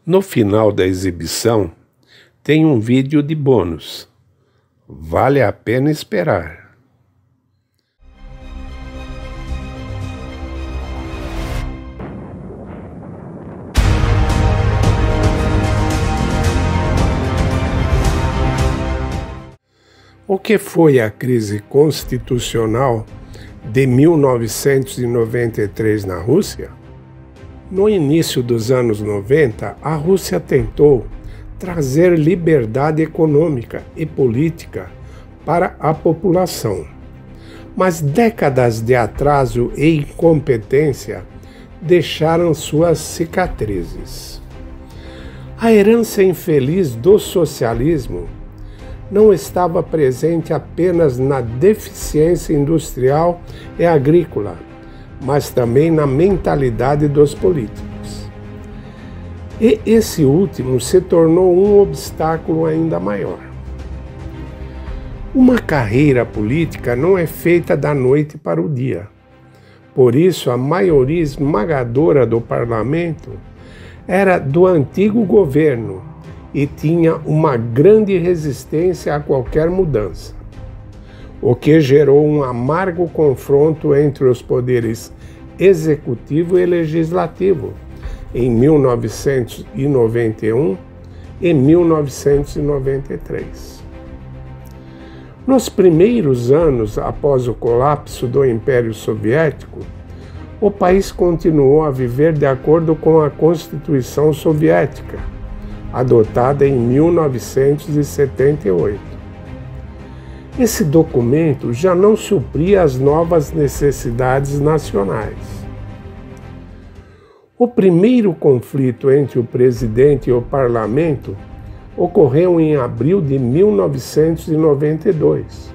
No final da exibição, tem um vídeo de bônus. Vale a pena esperar. O que foi a crise constitucional de 1993 na Rússia? No início dos anos 90, a Rússia tentou trazer liberdade econômica e política para a população. Mas décadas de atraso e incompetência deixaram suas cicatrizes. A herança infeliz do socialismo não estava presente apenas na deficiência industrial e agrícola, mas também na mentalidade dos políticos. E esse último se tornou um obstáculo ainda maior. Uma carreira política não é feita da noite para o dia. Por isso, a maioria esmagadora do parlamento era do antigo governo e tinha uma grande resistência a qualquer mudança, o que gerou um amargo confronto entre os poderes executivo e legislativo em 1991 e 1993. Nos primeiros anos após o colapso do Império Soviético, o país continuou a viver de acordo com a Constituição Soviética, adotada em 1978. Esse documento já não supria as novas necessidades nacionais. O primeiro conflito entre o presidente e o parlamento ocorreu em abril de 1992.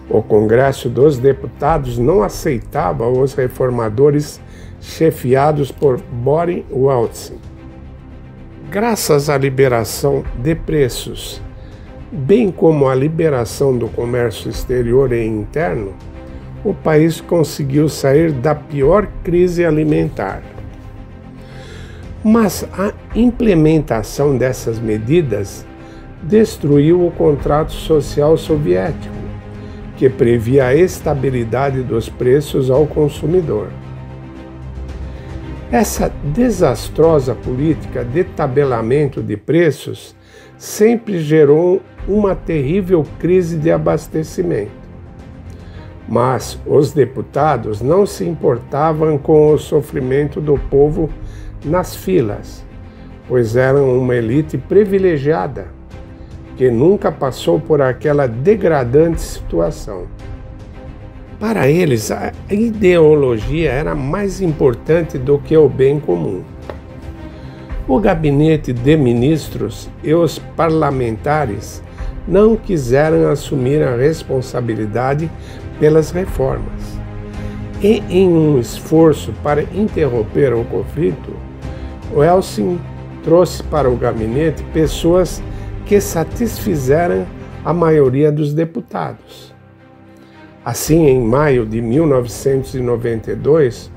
O Congresso dos Deputados não aceitava os reformadores chefiados por Boris Yeltsin. Graças à liberação de preços, bem como a liberação do comércio exterior e interno, o país conseguiu sair da pior crise alimentar. Mas a implementação dessas medidas destruiu o contrato social soviético, que previa a estabilidade dos preços ao consumidor. Essa desastrosa política de tabelamento de preços sempre gerou uma terrível crise de abastecimento. Mas os deputados não se importavam com o sofrimento do povo nas filas, pois eram uma elite privilegiada, que nunca passou por aquela degradante situação. Para eles, a ideologia era mais importante do que o bem comum. O gabinete de ministros e os parlamentares não quiseram assumir a responsabilidade pelas reformas. E, em um esforço para interromper o conflito, o Yeltsin trouxe para o gabinete pessoas que satisfizeram a maioria dos deputados. Assim, em maio de 1992,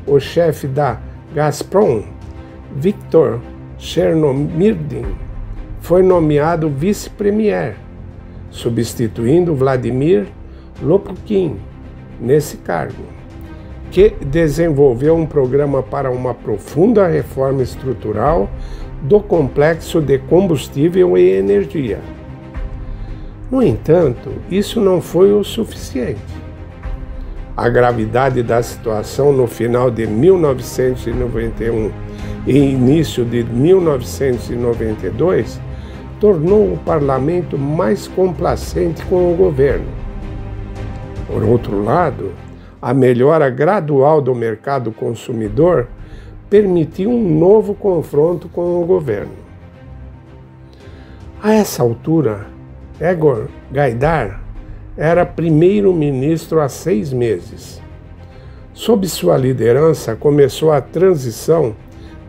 o chefe da Gazprom, Viktor Chernomyrdin, foi nomeado vice-premier, substituindo Vladimir Lopukhin nesse cargo, que desenvolveu um programa para uma profunda reforma estrutural do complexo de combustível e energia. No entanto, isso não foi o suficiente. A gravidade da situação no final de 1991 e início de 1992 tornou o parlamento mais complacente com o governo. Por outro lado, a melhora gradual do mercado consumidor permitiu um novo confronto com o governo. A essa altura, Egor Gaidar era primeiro-ministro há 6 meses. Sob sua liderança, começou a transição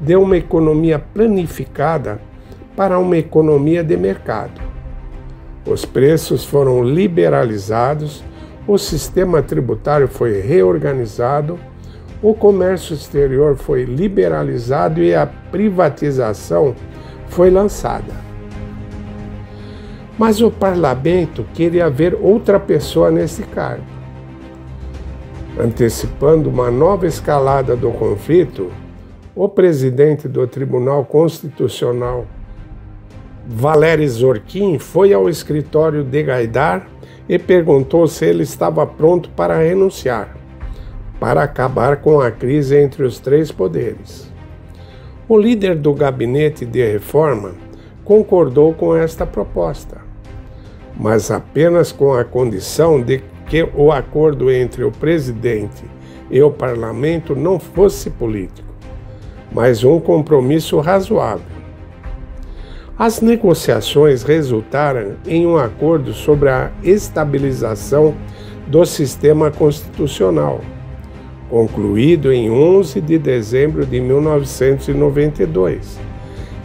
de uma economia planificada para uma economia de mercado. Os preços foram liberalizados, o sistema tributário foi reorganizado, o comércio exterior foi liberalizado e a privatização foi lançada. Mas o parlamento queria ver outra pessoa nesse cargo. Antecipando uma nova escalada do conflito, o presidente do Tribunal Constitucional, Valery Zorkin, foi ao escritório de Gaidar e perguntou se ele estava pronto para renunciar, para acabar com a crise entre os 3 poderes. O líder do gabinete de reforma concordou com esta proposta, mas apenas com a condição de que o acordo entre o presidente e o parlamento não fosse político, mas um compromisso razoável. As negociações resultaram em um acordo sobre a estabilização do sistema constitucional, concluído em 11 de dezembro de 1992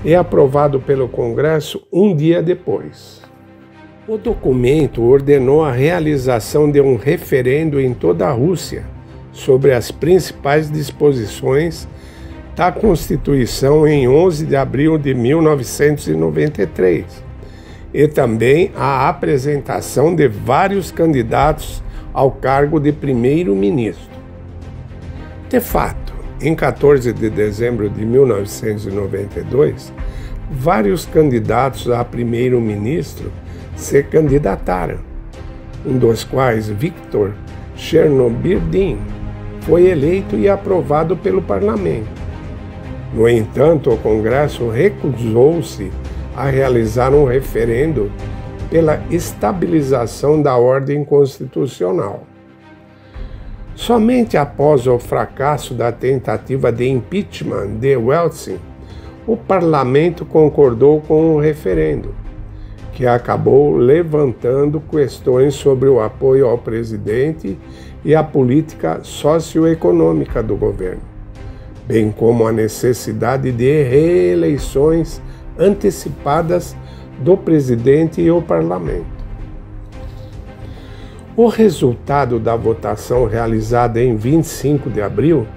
e aprovado pelo Congresso um dia depois. O documento ordenou a realização de um referendo em toda a Rússia sobre as principais disposições da Constituição em 11 de abril de 1993 e também a apresentação de vários candidatos ao cargo de primeiro-ministro. De fato, em 14 de dezembro de 1992, vários candidatos a primeiro-ministro se candidataram, um dos quais, Viktor Chernomyrdin, foi eleito e aprovado pelo parlamento. No entanto, o Congresso recusou-se a realizar um referendo pela estabilização da ordem constitucional. Somente após o fracasso da tentativa de impeachment de Yeltsin, o parlamento concordou com o referendo, que acabou levantando questões sobre o apoio ao presidente e a política socioeconômica do governo, bem como a necessidade de reeleições antecipadas do presidente e o parlamento. O resultado da votação realizada em 25 de abril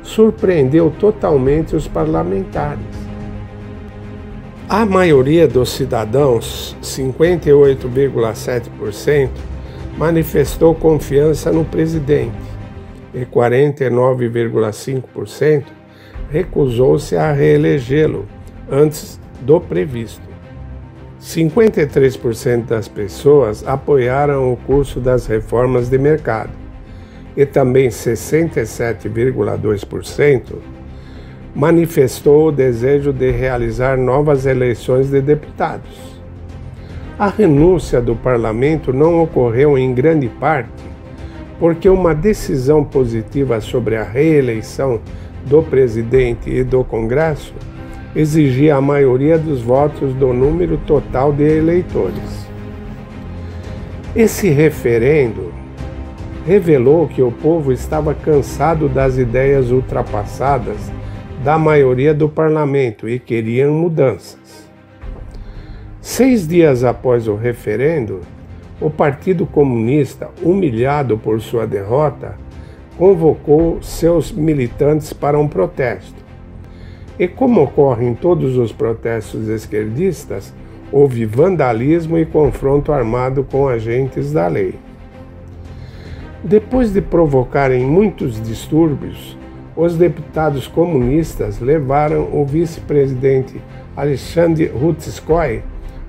surpreendeu totalmente os parlamentares. A maioria dos cidadãos, 58,7%, manifestou confiança no presidente e 49,5% recusou-se a reelegê-lo antes do previsto. 53% das pessoas apoiaram o curso das reformas de mercado e também 67,2% manifestou o desejo de realizar novas eleições de deputados. A renúncia do parlamento não ocorreu em grande parte porque uma decisão positiva sobre a reeleição do presidente e do Congresso exigia a maioria dos votos do número total de eleitores. Esse referendo revelou que o povo estava cansado das ideias ultrapassadas da maioria do parlamento e queriam mudanças. 6 dias após o referendo, o Partido Comunista, humilhado por sua derrota, convocou seus militantes para um protesto. E como ocorre em todos os protestos esquerdistas, houve vandalismo e confronto armado com agentes da lei. Depois de provocarem muitos distúrbios, os deputados comunistas levaram o vice-presidente Alexander Rutskoy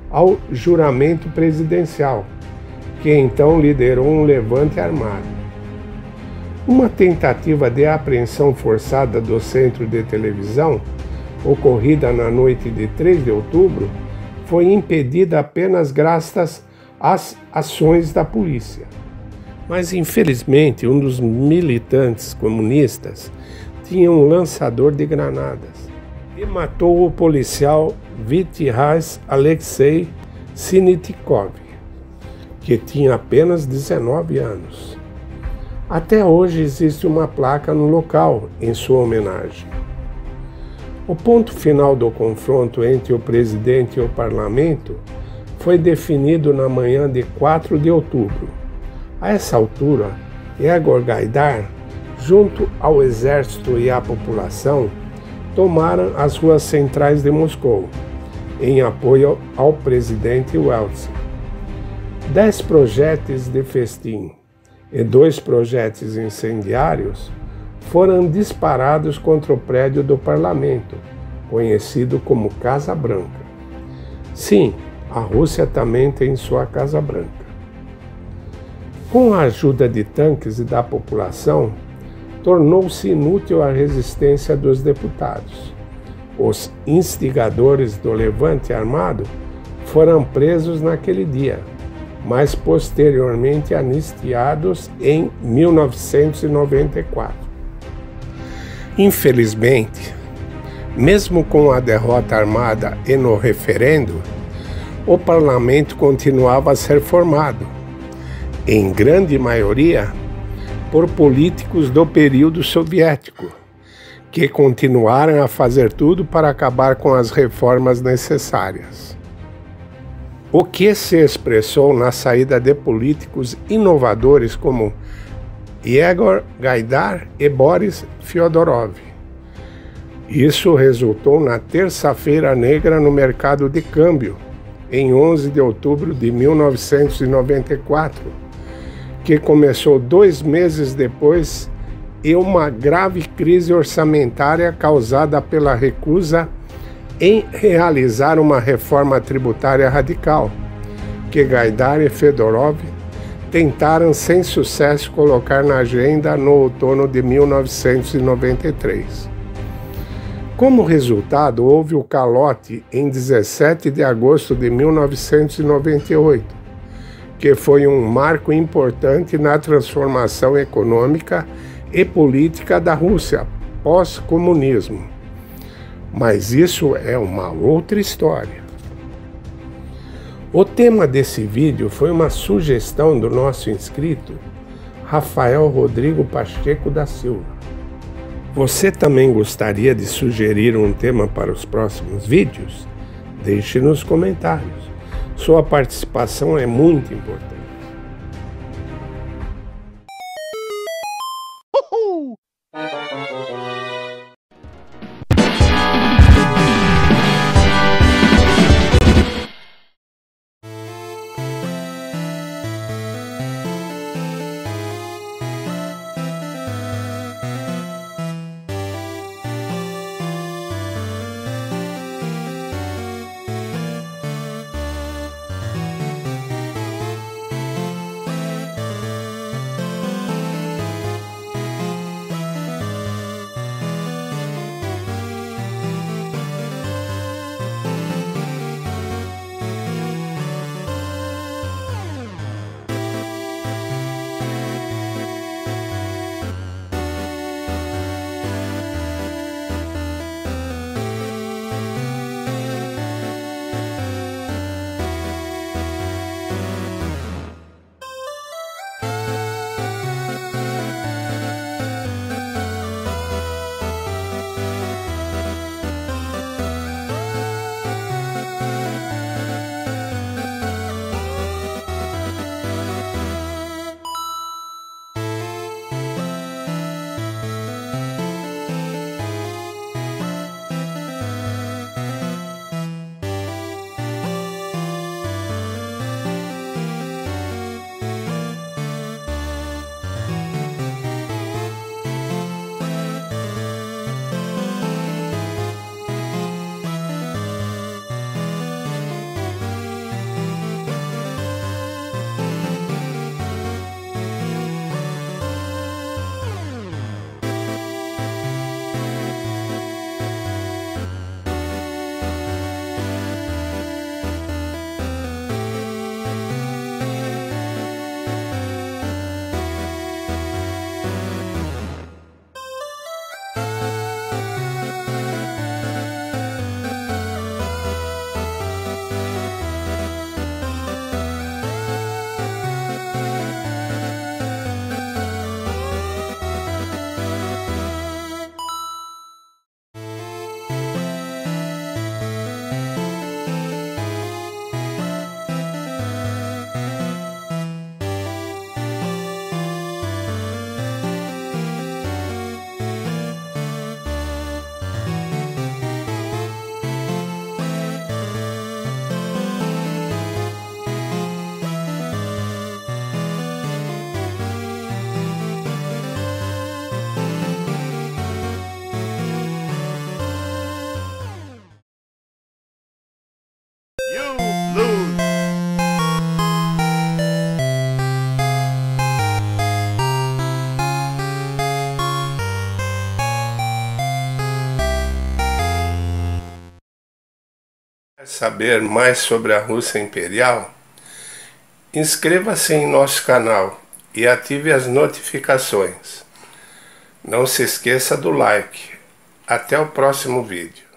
ao juramento presidencial, que então liderou um levante armado. Uma tentativa de apreensão forçada do centro de televisão, ocorrida na noite de 3 de outubro, foi impedida apenas graças às ações da polícia. Mas, infelizmente, um dos militantes comunistas tinha um lançador de granadas e matou o policial Vitiaz Alexei Sinitkov, que tinha apenas 19 anos. Até hoje existe uma placa no local em sua homenagem. O ponto final do confronto entre o presidente e o parlamento foi definido na manhã de 4 de outubro. A essa altura, Egor Gaidar, junto ao exército e à população, tomaram as ruas centrais de Moscou, em apoio ao presidente Yeltsin. 10 projéteis de festim e 2 projéteis incendiários foram disparados contra o prédio do parlamento, conhecido como Casa Branca. Sim, a Rússia também tem sua Casa Branca. Com a ajuda de tanques e da população, tornou-se inútil a resistência dos deputados. Os instigadores do levante armado foram presos naquele dia, mas posteriormente anistiados em 1994. Infelizmente, mesmo com a derrota armada e no referendo, o parlamento continuava a ser formado, em grande maioria, por políticos do período soviético, que continuaram a fazer tudo para acabar com as reformas necessárias. O que se expressou na saída de políticos inovadores como Egor Gaidar e Boris Fyodorov. Isso resultou na Terça-feira Negra no mercado de câmbio, em 11 de outubro de 1994, que começou 2 meses depois e uma grave crise orçamentária causada pela recusa em realizar uma reforma tributária radical, que Gaidar e Fedorov tentaram sem sucesso colocar na agenda no outono de 1993. Como resultado, houve o calote em 17 de agosto de 1998, que foi um marco importante na transformação econômica e política da Rússia pós-comunismo. Mas isso é uma outra história. O tema desse vídeo foi uma sugestão do nosso inscrito, Rafael Rodrigo Pacheco da Silva. Você também gostaria de sugerir um tema para os próximos vídeos? Deixe nos comentários. Sua participação é muito importante. You lose. Quer saber mais sobre a Rússia Imperial? Inscreva-se em nosso canal e ative as notificações. Não se esqueça do like. Até o próximo vídeo.